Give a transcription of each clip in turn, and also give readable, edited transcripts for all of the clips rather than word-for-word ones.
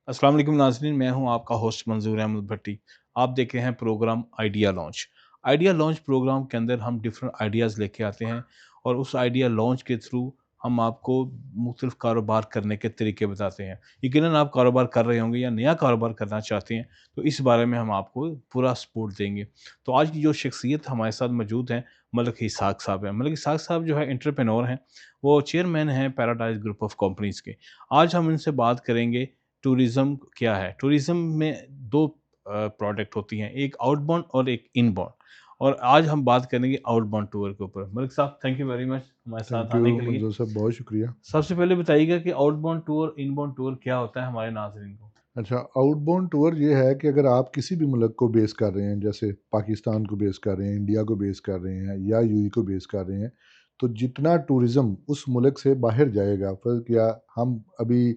अस्सलाम वालेकुम नाज़रीन, मैं हूं आपका होस्ट मंजूर अहमद भट्टी। आप देख रहे हैं program idea launch. Idea launch program के अंदर हम डिफरेंट आइडियाज़ लेके आते हैं और उस आइडिया लॉन्च के थ्रू हम आपको मुख्तलिफ कारोबार करने के तरीके बताते हैं। यकीनन आप कारोबार कर रहे होंगे या नया कारोबार करना चाहते हैं, तो इस बारे में हम आपको पूरा सपोर्ट देंगे। तो आज की जो शख्सियत हमारे साथ मौजूद हैं, मलिक इसहाक साहब हैं। मलिक इसहाक साहब जो है एंटरप्रेन्योर हैं, वो चेयरमैन हैं पैराडाइज़ ग्रुप ऑफ कंपनीज़ के। आज हम इनसे बात करेंगे टूरिज़्म क्या है? टूरिज़्म में 2 प्रोडक्ट होती हैं, एक आउटबाउंड और एक इनबाउंड। और आज हम बात करेंगे आउटबाउंड टूर के ऊपर। मलिक साहब, थैंक यू वेरी मच हमारे साथ थैंक आने यू के लिए। मंजूर साहब, बहुत शुक्रिया। सबसे पहले बताइएगा कि आउटबाउंड टूर, इनबाउंड टूर क्या होता है हमारे नाज़रीन को? अच्छा, आउटबाउंड टूर ये है कि अगर आप किसी भी मुल्क को बेस कर रहे हैं, जैसे पाकिस्तान को बेस कर रहे हैं, इंडिया को बेस कर रहे हैं या यूएई को बेस कर रहे हैं, तो जितना टूरिज़्म उस मुल्क से बाहर जाएगा, फ़र्ज़ किया हम अभी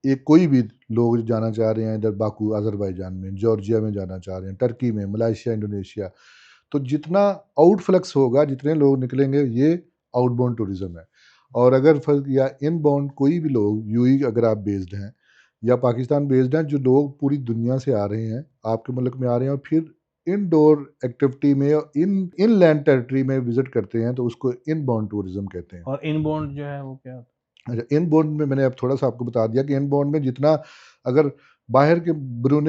एक कोई भी लोग जाना चाह रहे हैं इधर बाकू अज़रबैजान में, जॉर्जिया में जाना चाह रहे हैं, टर्की में, मलेशिया, इंडोनेशिया, तो जितना आउटफ्लक्स होगा, जितने लोग निकलेंगे, ये आउटबाउंड टूरिज़्म है। और अगर फ़र्ज़ किया इनबाउंड कोई भी लोग यूएई अगर आप बेस्ड हैं या पाकिस्तान बेस्ड हैं, जो लोग पूरी दुनिया से आ रहे हैं, आपके मुल्क में आ रहे हैं और फिर इनडोर एक्टिविटी में और इनलैंड टेरिटरी में विज़िट करते हैं, तो उसको इनबाउंड टूरिज़्म कहते हैं। और इनबाउंड जो है वो क्या होता अच्छा, इनबाउंड में मैंने अब थोड़ा-सा आपको बता दिया कि इनबाउंड में जितना अगर बाहर के बैरून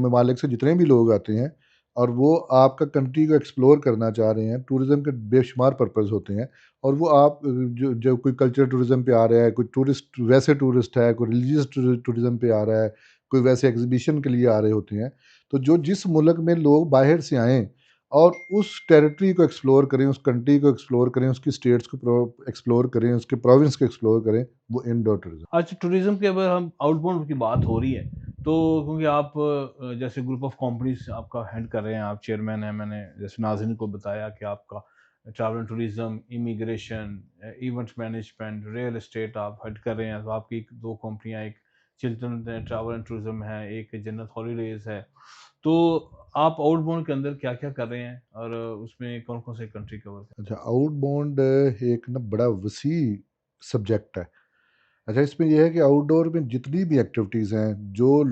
ममालिक से जितने भी लोग आते हैं और वो आपका कंट्री को एक्सप्लोर करना चाह रहे हैं, टूरिज़्म के बेशुमार पर्पज़ होते हैं और वो आप जो जो कोई कल्चरल टूरिज़्म पे आ रहा है, कोई टूरिस्ट वैसे टूरिस्ट है, कोई रिलीजियस टूरिज़्म पे आ रहा है, कोई वैसे एग्ज़िबिशन के लिए आ रहे होते हैं। तो जो जिस मुल्क में लोग बाहर से आएँ और उस टेरिटरी को एक्सप्लोर करें, उस कंट्री को एक्सप्लोर करें, उसकी स्टेट्स को एक्सप्लोर करें, उसके प्रोविंस को एक्सप्लोर करें, वो इनडोर टूरिज़्म। है? अच्छा, टूरिज़्म के अगर हम आउटबाउंड की बात हो रही है, तो क्योंकि आप जैसे ग्रुप ऑफ कंपनीज़ आपका हेड कर रहे हैं, आप चेयरमैन हैं, मैंने जैसे नाज़रीन को बताया कि आपका travel and tourism, immigration, events management, real estate आप हेड कर रहे हैं। तो आपकी 2 कंपनियाँ, एक चिल्टन ट्रैवल एंड टूरिज़्म है, एक जन्नत हॉलिडेज़ है। तो आप आउटबाउंड के अंदर क्या-क्या कर रहे हैं और उसमें कौन-कौन से कंट्री कवर कर अच्छा, आउटबाउंड एक ना बड़ा वसी सब्जेक्ट है। अच्छा, इसमें ये है कि आउटडोर में जितनी भी एक्टिविटीज़ हैं, जो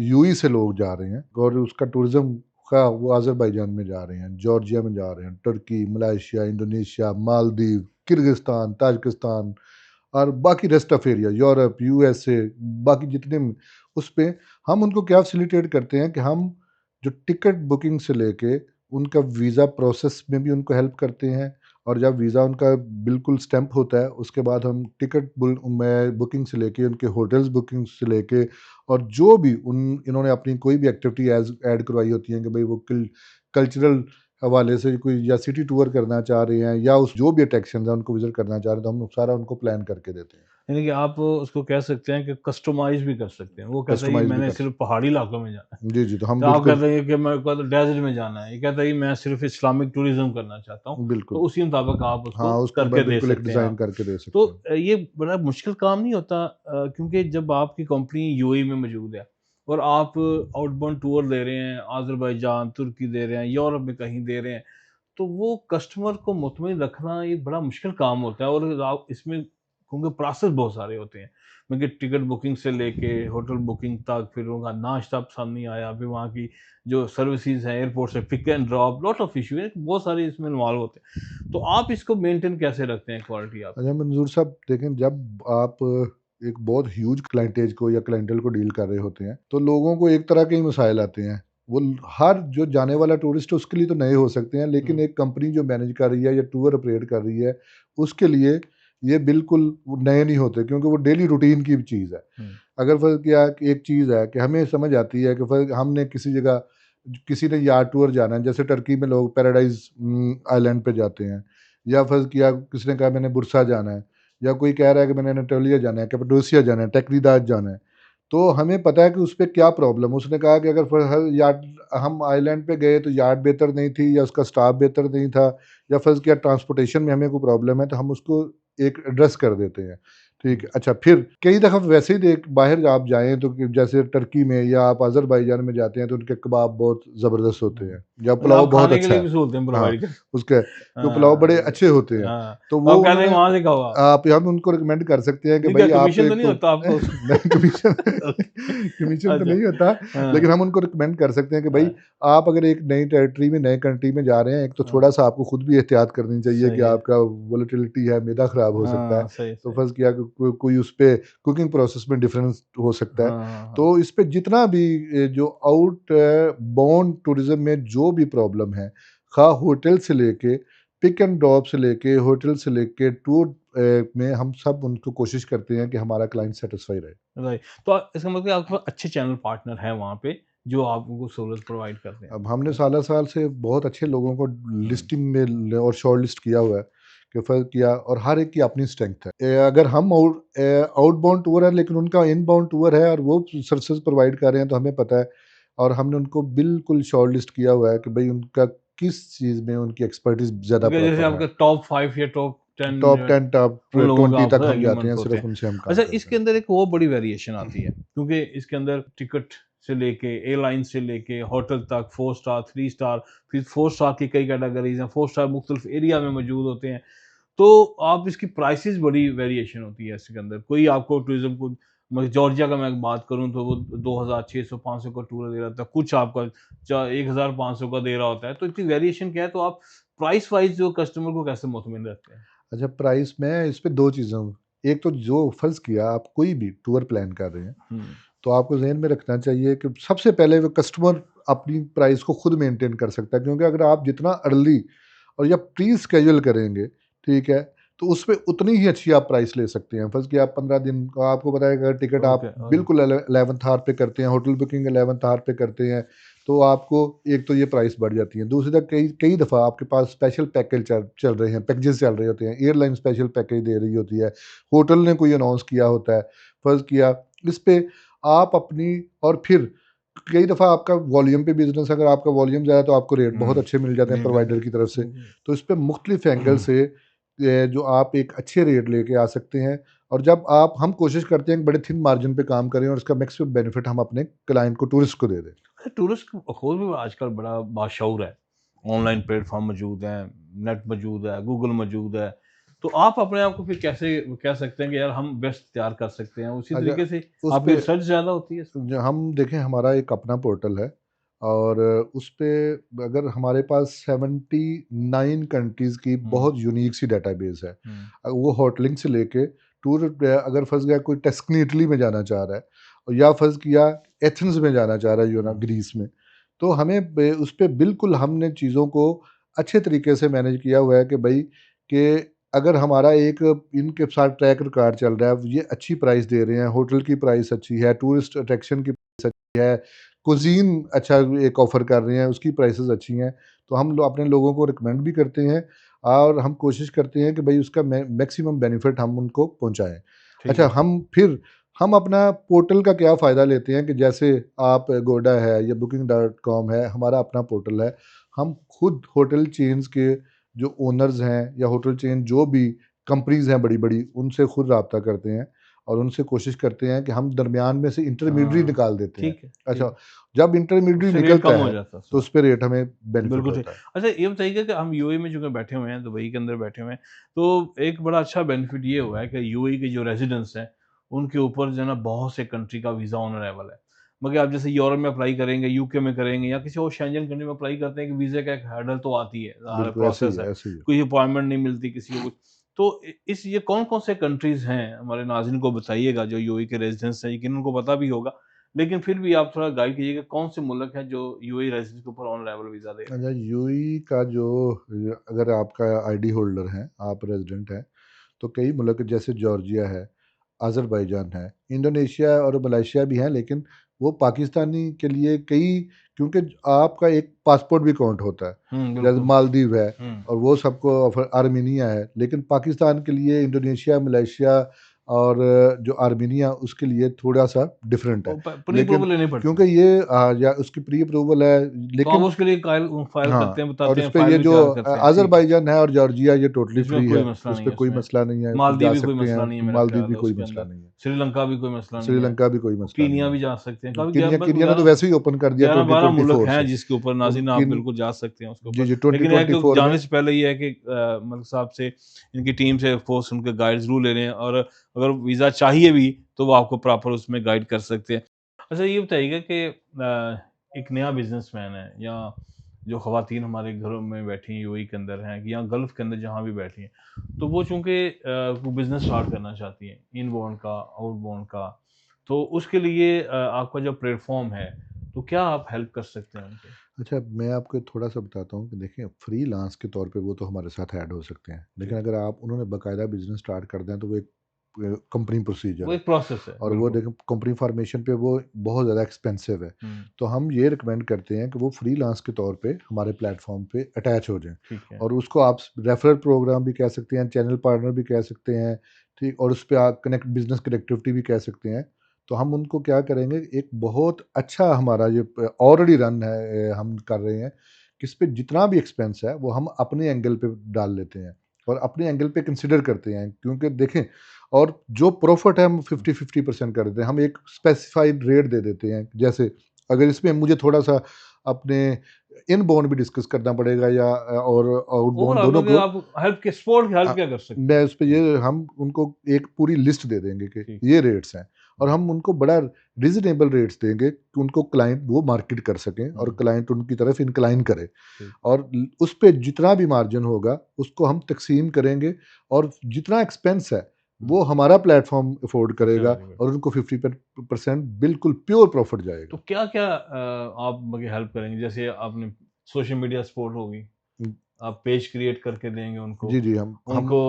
यूएई से लोग जा रहे हैं और उसका टूरिज़्म का वो अज़रबैजान में जा रहे हैं, जॉर्जिया में जा रहे हैं, Turkey, Malaysia, Indonesia, Maldives, Kyrgyzstan, Tajikistan और बाकी rest of area, Europe, USA, बाकी जितने उस पे हम उनको क्या फैसिलिटेट करते हैं कि हम जो टिकट बुकिंग से लेके उनका वीज़ा प्रोसेस में भी उनको हेल्प करते हैं और जब वीज़ा उनका बिल्कुल स्टैंप होता है, उसके बाद हम टिकट में बुकिंग से लेके उनके होटल्स बुकिंग से लेके और जो भी उन इन्होंने अपनी कोई भी एक्टिविटी एज़ ऐड करवाई होती है कि भई वो कल्चरल हवाले से कोई या सिटी टूर करना चाह रहे हैं या उस जो भी अट्रैक्शंस हैं उनको विज़िट करना चाह रहे हैं, तो हम सारा उनको प्लान करके देते हैं। यानी कि आप उसको कह सकते हैं कि कस्टमाइज़ भी कर सकते हैं। वो कहता है कि कस्टमाइज़ भी मैंने कर सिर्फ़ पहाड़ी इलाकों में जाना है। जी, जी, तो हम तो आप बिल्कुल, कहते हैं कि मेरे को तो डेज़र्ट में जाना है। ये कहता है कि मैं सिर्फ़ इस्लामिक टूरिज़्म करना चाहता हूँ। तो बिल्कुल। उसी मुताबिक आप उसको हाँ, उसको मैं करके दे बिल्कुल एक सकते हैं डिज़ाइन आप। करके दे तो सकते हैं। ये बड़ा मुश्किल काम नहीं होता क्योंकि जब आपकी कंपनी यूएई में मौजूद है और आप आउटबाउंड टूर दे रहे हैं, अज़रबैजान, तुर्की दे रहे हैं, यूरोप में कहीं दे रहे हैं, तो वो कस्टमर को मुतमिन रखना एक बड़ा मुश्किल काम होता है और आप इसमें क्योंकि प्रोसेस बहुत सारे होते हैं। क्योंकि टिकट बुकिंग से लेके होटल बुकिंग तक, फिर उनका नाश्ता पसंद नहीं आया, फिर वहाँ की जो सर्विसेज़ हैं एयरपोर्ट से pick and drop, lot of issue है, बहुत सारे इसमें इन्वॉल्व होते हैं। तो आप इसको मेंटेन कैसे रखते हैं क्वालिटी आपकी? अच्छा मंजूर साहब, देखें, जब आप एक बहुत ह्यूज क्लाइंटेज को या क्लाइंटल को डील कर रहे होते हैं, तो लोगों को एक तरह के ही मसाइल आते हैं। वो हर जो जाने वाला टूरिस्ट है उसके लिए तो नए हो सकते हैं, लेकिन हुँ, एक कंपनी जो मैनेज कर रही है या टूर ऑपरेट कर रही है, उसके लिए ये बिल्कुल वो नए नहीं होते, क्योंकि वो डेली रूटीन की चीज़ है। हुँ। अगर फ़र्ज़ किया कि एक चीज़ है कि हमें समझ आती है कि फ़र्ज़ हमने किसी जगह किसी ने याट टूर जाना है, जैसे टर्की में लोग पैराडाइज़ आइलैंड पे जाते हैं, या फ़र्ज़ किया किसी ने कहा मैंने बुरसा जाना है, या कोई कह रहा है कि मैंने एनाटोलिया जाना है, कैपेडोसिया जाना है, टकरीदाद जाना है। तो हमें पता है कि उस पे क्या प्रॉब्लम है। उसने कहा कि अगर फ़िर हर याट हम आइलैंड पे गए तो याट बेहतर नहीं थी या उसका स्टाफ बेहतर नहीं था, या फ़र्ज़ किया ट्रांसपोर्टेशन में हमें कोई प्रॉब्लम है, तो हम उसको एक एड्रेस कर देते हैं। ठीक है। अच्छा, फिर कई दफ़ा वैसे ही देख बाहर आप जाएँ तो कि जैसे टर्की में या आप अज़रबैजान में जाते हैं तो उनके कबाब बहुत ज़बरदस्त होते हैं या मतलब पुलाव आप बहुत खाने के अच्छा लिए है। भी सहूलतें हाँ, प्रोवाइड कर उसके तो पुलाव हाँ, बड़े अच्छे होते हैं। हाँ, तो तो वो आप कहते हैं उन्होंने वहाँ से खाओ आप। आप हम उनको रिकमेंड कर सकते हैं कि नहीं क्या भई आप कमीशन तो एक नहीं तो होता आपको? नहीं कमीशन ओके, कमीशन तो अच्छा, नहीं होता, हाँ, लेकिन हम उनको रिकमेंड कर सकते हैं कि भई हाँ, आप अगर एक नई टेरिटरी में, नए कंट्री में जा रहे हैं, एक तो हाँ, थोड़ा-सा आपको खुद भी एहतियात करनी चाहिए कि सही है। आपका वोलेटिलिटी है, मैदा ख़राब हो सकता है। हाँ, सही, तो सही। फ़र्ज़ किया कि कोई उस पे कुकिंग प्रोसेस में डिफ़रेंस हो सकता है। हाँ, हाँ, हाँ। तो इस पे जितना भी जो बाउंड टूरिज़्म में जो भी प्रॉब्लम है, ख़ा होटल से लेके, पिक एंड ड्रॉप से लेके, होटल से लेके टूर में हम सब उनको कोशिश करते हैं कि हमारा क्लाइंट सैटिस्फाई रहे। राइट, तो इसका मतलब है आपके पास अच्छे चैनल पार्टनर हैं वहाँ पे, जो आपको सहूलत प्रोवाइड करते हैं। अब हमने है ना? साल-साल से बहुत अच्छे लोगों को हुँ, लिस्टिंग में और शॉर्ट लिस्ट किया हुआ है, कि फ़र्क किया और हर एक की अपनी स्ट्रेंथ है। अगर हम आउटबाउंड टूर है लेकिन उनका इनबाउंड टूर है और वो सर्विसेज़ प्रोवाइड कर रहे हैं तो हमें पता है और हमने उनको बिल्कुल शॉर्ट लिस्ट किया हुआ है कि भई उनका किस चीज़ में उनकी एक्सपर्टीज़ ज़्यादा ओके, जैसे प्रॉपर है। आपके टॉप 5 या टॉप 10 टॉप जो 10 टॉप उन लोगों का 20 आप तक हम जाते एग्रीमेंट हैं, होते सिर्फ़ हैं। उनसे हम काम अच्छा, करते इसके हैं। अंदर एक और बड़ी वेरिएशन आती है, क्योंकि इसके अंदर टिकट से लेके, एयरलाइन से लेके, होटल तक 4 स्टार, 3 स्टार, फिर 4 स्टार की कई कैटेगरीज़ हैं, 4 स्टार मुख्तलिफ एरिया में मौजूद होते हैं। तो आप इसकी प्राइसेज़ बड़ी वेरिएशन होती है इसके अंदर। कोई आपको टूरिज़्म को मैं जॉर्जिया का मैं बात करूँ तो वो 2600 500 का टूर दे रहा था, कुछ आपका 1500 का दे रहा होता है। तो इतनी वेरिएशन क्या है, तो आप प्राइस वाइज़ जो कस्टमर को कैसे मुतमिन रखते हैं? अच्छा, प्राइस में इस पे 2 चीज़ें हूँ। एक तो जो फ़र्ज़ किया आप कोई भी टूर प्लान कर रहे हैं, हुँ, तो आपको ज़हन में रखना चाहिए कि सबसे पहले वो कस्टमर अपनी प्राइस को खुद मेंटेन कर सकता है, क्योंकि अगर आप जितना अर्ली और या प्री शेड्यूल करेंगे, ठीक है? तो उसपे उतनी ही अच्छी आप प्राइस ले सकते हैं। फर्ज़ किया आप 15 दिन का आपको पता है कि अगर टिकट ओके, आप ओके। बिल्कुल 11th आवर पे करते हैं, होटल बुकिंग 11th आवर पे करते हैं, तो आपको एक तो ये प्राइस बढ़ जाती है। दूसरी तरफ कई कई दफ़ा आपके पास स्पेशल पैकेज चल चल रहे हैं, पैकेजेज़ चल रहे होते हैं, एयरलाइन स्पेशल पैकेज दे रही होती है, होटल ने कोई अनाउंस किया होता है। फ़र्ज़ किया इस पे आप अपनी और फिर कई दफ़ा आपका वॉल्यूम पे बिज़नेस, अगर आपका वॉल्यूम ज़्यादा है तो आपको रेट बहुत हुँ। अच्छे मिल जाते हैं जी, प्रोवाइडर बिल्कुल, की तरफ से। बिल्कुल। तो इस पे मुख्तलिफ एंगल से जो आप एक अच्छे रेट लेके आ सकते हैं और जब आप हम कोशिश करते हैं कि बड़े थिन मार्जिन पे काम करें और इसका मैक्सिमम बेनिफिट हम अपने क्लाइंट को, टूरिस्ट को दे दें। टूरिस्ट को भी आजकल बड़ा बाशऊर है। ऑनलाइन प्लेटफ़ॉर्म मौजूद हैं, नेट मौजूद है, गूगल मौजूद है। तो आप अपने आप को फिर कैसे कह सकते हैं कि यार हम बेस्ट तैयार कर सकते हैं? उसी अच्छा, तरीके से उस आपकी पे रिसर्च ज़्यादा होती है इसमें? हम देखें, हमारा एक अपना पोर्टल है और उस पे अगर हमारे पास 79 कंट्रीज़ की हुँ, बहुत यूनिक सी डेटाबेस है। हुँ, वो होटलिंग से लेके टूर पे, अगर फँस गया कोई टस्कनी इटली में जाना चाह रहा है और या फँस गया एथेंस में जाना चाह रहा है हुँ, ग्रीस में, तो हमें उस पे बिल्कुल हमने चीज़ों को अच्छे तरीके से मैनेज किया हुआ है कि भाई कि अगर हमारा एक इनके साथ ट्रैक रिकॉर्ड चल रहा है, ये अच्छी प्राइस दे रहे हैं, होटल की प्राइस अच्छी है, टूरिस्ट अट्रैक्शन की है, कुज़ीन अच्छा एक ऑफ़र कर रहे हैं, उसकी प्राइसेज़ अच्छी हैं, तो हम अपने लोगों को रिकमेंड भी करते हैं और हम कोशिश करते हैं कि भई उसका मैक्सिमम बेनिफिट हम उनको पहुँचाएँ। ठीक अच्छा, है। हम अपना पोर्टल का क्या फ़ायदा लेते हैं कि जैसे आप एगोडा है या बुकिंग डॉट कॉम है, हमारा अपना पोर्टल है। हम खुद होटल चेन्स के जो ओनर्स हैं या होटल चेन जो भी कंपनीज़ हैं बड़ी-बड़ी, उनसे खुद राब्ता करते हैं और उनसे कोशिश करते हैं कि हम दरमियान में से इंटरमीडिएट हाँ, निकाल देते हैं। ठीक है, ठीक अच्छा, है। जब इंटरमीडिएट उससे रेट कम निकलता हो है, जाता है तो उसमें। उस पे रेट हमें बेनिफिट बिल्कुल ठीक। होता है। अच्छा, ये बताइए कि हम यूएई में जो है बैठे हुए हैं, दुबई के अंदर बैठे हुए हैं, तो एक बड़ा अच्छा बेनिफिट ये हुआ है कि यूएई के जो रेज़िडेंट्स हैं, उनके ऊपर जो है ना बहुत से कंट्री का वीज़ा ऑन अराइवल है। मगर आप जैसे यूरोप में अप्लाई करेंगे, यूके में करेंगे या किसी और शेंजन कंट्री में अप्लाई करते हैं कि वीज़े का एक हर्डल तो आती है, बिल्कुल ऐसे ही प्रोसेस है, है। ऐसे ही है। कोई अपॉइंटमेंट नहीं मिलती किसी को कुछ। तो इस ये कौन-कौन से कंट्रीज़ हैं, हमारे नाज़रीन को बताइएगा जो यूएई के रेज़िडेंट्स हैं, यकीनन उनको पता भी होगा। लेकिन फिर भी आप थोड़ा गाइड कीजिए कि कौन से मुल्क हैं जो यूएई रेज़िडेंट्स के ऊपर ऑन अराइवल वीज़ा दे रहे हैं? अच्छा, यूएई का जो अगर आपका आईडी होल्डर हैं, आप रेज़िडेंट हैं, तो कई मुल्क जैसे जॉर्जिया है, अज़रबैजान है, इंडोनेशिया और मलेशिया भी हैं, लेकिन वो पाकिस्तानी के लिए कई, क्योंकि आपका एक पासपोर्ट भी काउंट होता है। हुँ, जैसे बिल्कुल। मालदीव है हुँ, और वो सबको ऑफर, आर्मीनिया है, लेकिन पाकिस्तान के लिए इंडोनेशिया, मलेशिया और जो आर्मीनिया उसके लिए थोड़ा सा डिफरेंट है। प्री लेकिन अप्रूवल लेनी पड़ती क्योंकि है। ये या उसकी प्री अप्रूवल है, तो आप लेकिन उसके लिए फाइल फाइल करते हाँ, हैं, और बताते हैं, उसपे फाइल ये भी जो तैयार करते हैं, ठीक है। अज़रबैजान है और जॉर्जिया ये टोटली इसमें फ्री कोई है, मसला नहीं उसपे है कोई उसमें। मसला नहीं है, मालदीव जा भी कोई सकते मसला हैं, नहीं है मेरा मालदीव ख्याल भी है कोई उसके मसला अंदर। नहीं है, श्रीलंका भी कोई मसला नहीं है। श्रीलंका भी कोई और मसला नहीं कीनिया है। भी जा सकते हैं। काफ़ी कीनिया ने तो वैसे ही ओपन कर दिया 11-12 मुल्क 2024 हैं से। जिसके ऊपर उन नाज़रीन आप किन बिल्कुल जा सकते हैं उसके जी, ऊपर। जी, लेकिन है कि 2024 में जाने से पहले ये है कि मलिक साहब से इनकी टीम से ऑफ कोर्स उनके गाइड ज़रूर ले लें, और अगर वीज़ा चाहिए भी तो वो आपको प्रॉपर उसमें गाइड कर सकते हैं। अच्छा, ये बताइएगा कि एक नया बिज़नेसमैन है, या जो ख़वातीन हमारे घरों में बैठी हैं यूएई के अंदर हैं, या गल्फ़ के अंदर जहाँ भी बैठी हैं, तो वो चूँकि वो बिज़नेस स्टार्ट करना चाहती हैं, इनबाउंड का, आउटबाउंड का, तो उसके लिए आपका जो प्लेटफ़ॉर्म है, तो क्या आप हेल्प कर सकते हैं उनकी? अच्छा, मैं आपको थोड़ा-सा बताता हूँ कि देखिए फ्रीलांस के तौर पे वो तो हमारे साथ ऐड हो सकते हैं। लेकिन जी, अगर आप उन्होंने बाकायदा बिज़नेस स्टार्ट कर दें तो वो एक कंपनी प्रोसीजर वो है। एक प्रोसेस है, और वो बिल्कुल। देखो कंपनी फॉर्मेशन पे वो बहुत ज़्यादा एक्सपेंसिव है। हुँ, तो हम ये रिकमेंड करते हैं कि वो फ्रीलांस के तौर पे हमारे प्लेटफ़ॉर्म पे अटैच हो जाएँ। ठीक है। और उसको आप रेफरल प्रोग्राम भी कह सकते हैं, चैनल पार्टनर भी कह सकते हैं, ठीक? और उस पे आप बिज़नेस कनेक्टिविटी भी कह सकते हैं। तो हम उनको क्या करेंगे, एक बहुत अच्छा हमारा ये ऑलरेडी रन है, हम कर रहे हैं, कि इस पे जितना भी एक्सपेंस है वो हम अपने एंगल पे डाल लेते हैं और अपने एंगल पे कंसीडर करते हैं। क्योंकि देखें, और जो प्रॉफिट है हम हुँ, 50-50% कर देते हैं। हम एक स्पेसिफाइड रेट दे देते हैं। जैसे अगर इसमें मुझे थोड़ा-सा अपने इनबाउंड भी डिस्कस करना पड़ेगा या और आउटबाउंड ओवरऑल दोनों मतलब को, आप हेल्प के सपोर्ट हेल्प अ, क्या कर सकते मैं हैं? उस पे जी, ये हम उनको एक पूरी लिस्ट दे देंगे कि ठीक। ये रेट्स हैं, और हुँ, हम उनको बड़ा रीज़नेबल रेट्स देंगे कि उनको क्लाइंट वो मार्केट कर सकें और हुँ, क्लाइंट उनकी तरफ इंक्लाइन करे। ठीक। और उस पे जितना भी मार्जिन होगा उसको हम तकसीम करेंगे, और जितना एक्सपेंस है हुँ, वो हमारा प्लेटफॉर्म अफोर्ड अच्छा, करेगा, वेरी गुड। और उनको 50% बिल्कुल प्योर प्रॉफिट तो जाएगा। क्या-क्या आप मगे हेल्प करेंगे? जैसे आपने सोशल मीडिया सपोर्ट होगी, आप पेज क्रिएट करके देंगे उनको। जी, जी, हम उनको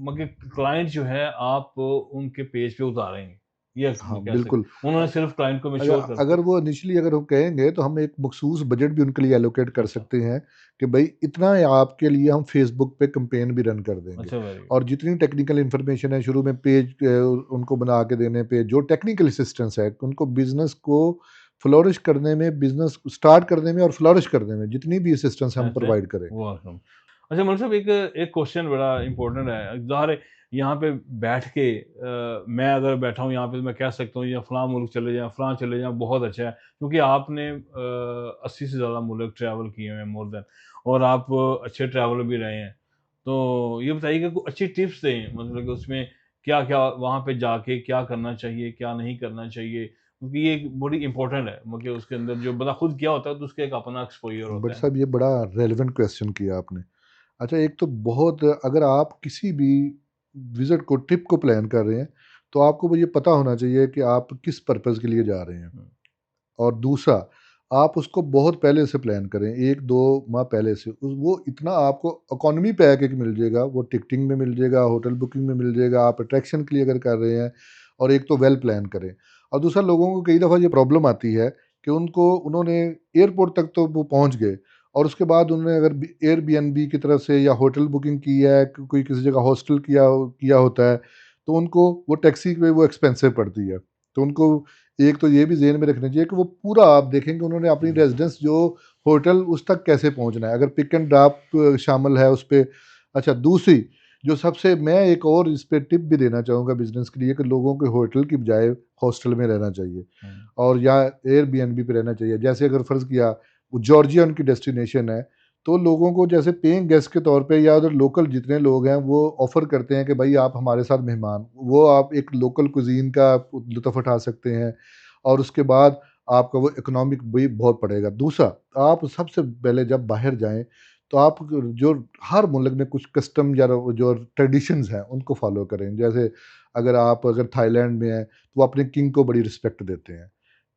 मगे क्लाइंट जो है आप उनके पेज पे उतारेंगे, ये हाँ, कह बिल्कुल। सकते उन्होंने सिर्फ़ क्लाइंट को अगर मैच्योर करके। अगर वो इनिशियली अगर हम कहेंगे तो हम एक मखसूस बजट भी उनके लिए एलोकेट कर अच्छा, सकते हैं कि भाई इतना आपके लिए हम फेसबुक पे कैंपेन भी रन कर देंगे। अच्छा, वेरी गुड। और जितनी टेक्निकल इन्फॉर्मेशन है शुरू में पेज उनको बना के देने पे जो टेक्निकल असिस्टेंस है उनको बिजनेस को फ्लोरिश करने में, बिजनेस स्टार्ट करने में और फ्लोरिश करने में जितनी भी असिस्टेंस हम ऐसे प्रोवाइड करें। वो आसम। अच्छा मलिक साहब, एक एक क्वेश्चन बड़ा इम्पोर्टेंट है। ज़ाहिर है यहाँ पे बैठ के मैं अगर बैठा हूँ यहाँ पे तो मैं कह सकता हूँ या फ़लाँ मुल्क चले जाएँ, फ़लाँ चले जाएँ, बहुत अच्छा है। क्योंकि आपने 80 से ज़्यादा मुल्क ट्रैवल किए हुए हैं, मोर दैन, और आप अच्छे ट्रैवलर भी रहे हैं। तो ये बताइए कि कोई अच्छी टिप्स दें, मतलब कि उसमें क्या-क्या वहाँ पे जाके क्या करना चाहिए, क्या नहीं करना चाहिए? क्योंकि ये एक बड़ी इम्पोर्टेंट है, मतलब उसके अंदर जो बंदा खुद गया होता है तो उसका एक अपना एक्सपोज़र बट होता है। साहब ये बड़ा रेलेवेंट क्वेश्चन किया आपने। अच्छा, एक तो बहुत, अगर आप किसी भी विज़िट को, ट्रिप को प्लान कर रहे हैं, तो आपको वो ये पता होना चाहिए कि आप किस पर्पज़ के लिए जा रहे हैं। हुँ, और दूसरा, आप उसको बहुत पहले से प्लान करें, 1-2 माह पहले से। उस वो इतना आपको इकोनॉमी पैक एक मिल जाएगा, वो टिकटिंग में मिल जाएगा, होटल बुकिंग में मिल जाएगा, आप अट्रैक्शन के लिए अगर कर रहे हैं, और एक तो वेल प्लान करें। और दूसरा, लोगों को कई दफ़ा ये प्रॉब्लम आती है कि उन्होंने एयरपोर्ट तक तो वो पहुँच गए, और उसके बाद उन्होंने अगर एयरबीएनबी की तरफ से या होटल बुकिंग की है, कोई किसी जगह हॉस्टल किया होता है, तो उनको वो टैक्सी पे वो एक्सपेंसिव पड़ती है। तो उनको एक तो ये भी ज़हन में रखना चाहिए कि वो पूरा आप देखेंगे उन्होंने अपनी हुँ। रेज़िडेंस जो होटल उस तक कैसे पहुँचना है, अगर पिक एंड ड्रॉप शामिल है उस पे। अच्छा, दूसरी जो सबसे मैं एक और इस पे टिप भी देना चाहूँगा बिज़नेस के लिए, कि लोगों को होटल की बजाय हॉस्टल में रहना चाहिए, हुँ। और या एयरबीएनबी पे रहना चाहिए। जैसे अगर फ़र्ज़ किया वो जॉर्जिया उनकी डेस्टिनेशन है, तो लोगों को जैसे पेइंग गेस्ट के तौर पे या उधर लोकल जितने लोग हैं वो ऑफ़र करते हैं कि भाई आप हमारे साथ मेहमान, वो आप एक लोकल कुज़ीन का लुत्फ़ उठा सकते हैं, और उसके बाद आपका वो इकोनॉमिक भी बहुत पड़ेगा। दूसरा, आप सबसे पहले जब बाहर जाएँ, तो आप जो हर मुल्क में कुछ कस्टम या जो ट्रेडिशंस हैं उनको फ़ॉलो करें। जैसे अगर थाईलैंड में हैं, तो वो अपने किंग को बड़ी रिस्पेक्ट देते हैं।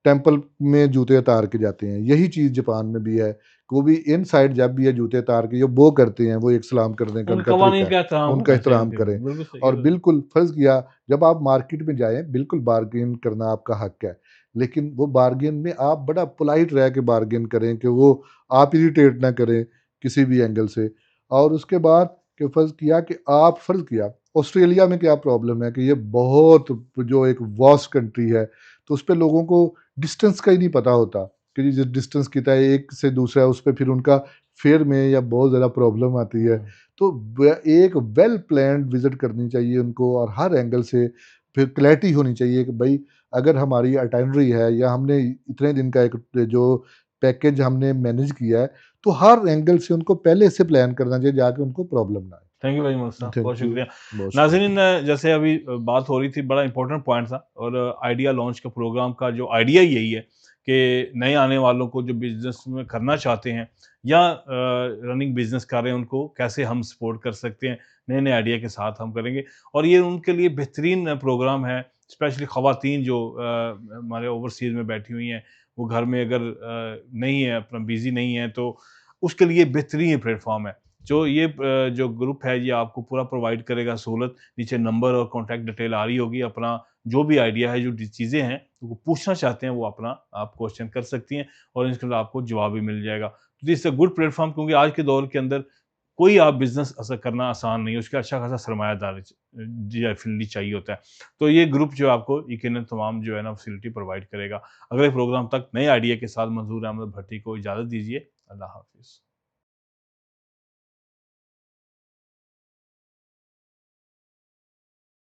टेंपल में जूते उतार के जाते हैं। यही चीज़ जापान में भी है, कि वो भी इनसाइड जब भी ये जूते उतार के जो बो करते हैं, वो एक सलाम करने का उनके उनका तरीका कवानीन है। का एहतराम उनका होना चाहिए एहतराम उनके करें। प्रति, बिल्कुल सही, ये और तो बिल्कुल फ़र्ज़ किया, जब आप मार्केट में जाएँ, बिल्कुल बार्गेन करना आपका हक है। लेकिन वो बार्गेन में आप बड़ा पोलाइट रह के बार्गेन करें, कि वो आप इरिटेट ना करें किसी भी एंगल से। और उसके बाद कि फ़र्ज़ किया, ऑस्ट्रेलिया में क्या प्रॉब्लम है कि ये बहुत जो एक वास्ट कंट्री है, तो उस पे लोगों को डिस्टेंस का ही नहीं पता होता कि जी डिस्टेंस कितना है एक से दूसरा, उस पे फिर उनका फेयर में या बहुत ज़्यादा प्रॉब्लम आती है। हुँ। तो एक वेल प्लान्ड विजिट करनी चाहिए उनको, और हर एंगल से फिर क्लैरिटी होनी चाहिए कि भाई अगर हमारी अटाइनरी है या हमने इतने दिन का एक जो पैकेज हमने मैनेज किया है, तो हर एंगल से उनको पहले से प्लान करना चाहिए, जाके उनको प्रॉब्लम ना thank you very much sir, आए। बहुत थैंक यू। शुक्रिया। बहुत शुक्रिया। नाज़रीन, जैसे अभी बात हो रही थी, बड़ा इम्पोर्टेंट पॉइंट था, और आइडिया लॉन्च का प्रोग्राम का जो आइडिया ही यही है कि नए आने वालों को जो बिज़नेस में करना चाहते हैं या रनिंग बिज़नेस कर रहे हैं, उनको कैसे हम सपोर्ट कर सकते हैं, नए-नए आइडिया के साथ हम करेंगे। और ये उनके लिए बेहतरीन प्रोग्राम है, स्पेशली ख़वातीन जो हमारे ओवरसीज़ में बैठी हुई हैं, वो घर में अगर नहीं है, अपना बिज़ी नहीं है, तो उसके लिए बेहतरीन प्लेटफ़ॉर्म है। जो ये जो ग्रुप है, ये आपको पूरा प्रोवाइड करेगा सहूलत। नीचे नंबर और कॉन्टैक्ट डिटेल आ रही होगी। अपना जो भी आइडिया है, जो चीज़ें हैं, वो पूछना चाहते हैं, वो अपना आप क्वेश्चन कर सकती हैं और इसके लिए आपको जवाब भी मिल जाएगा। तो this is a good platform, क्योंकि आज के दौर के अंदर कोई आप बिज़नेस ऐसा करना आसान नहीं है, उसके अच्छा खासा सरमायादारी जी डेफ़िनिटली चाहिए होता है। तो ये ग्रुप जो है आपको यकीनन तमाम जो है ना फैसिलिटी प्रोवाइड करेगा। अगले प्रोग्राम तक नए आइडिया के साथ मंज़ूर अहमद भट्टी को इजाज़त दीजिए। अल्लाह हाफ़िज़।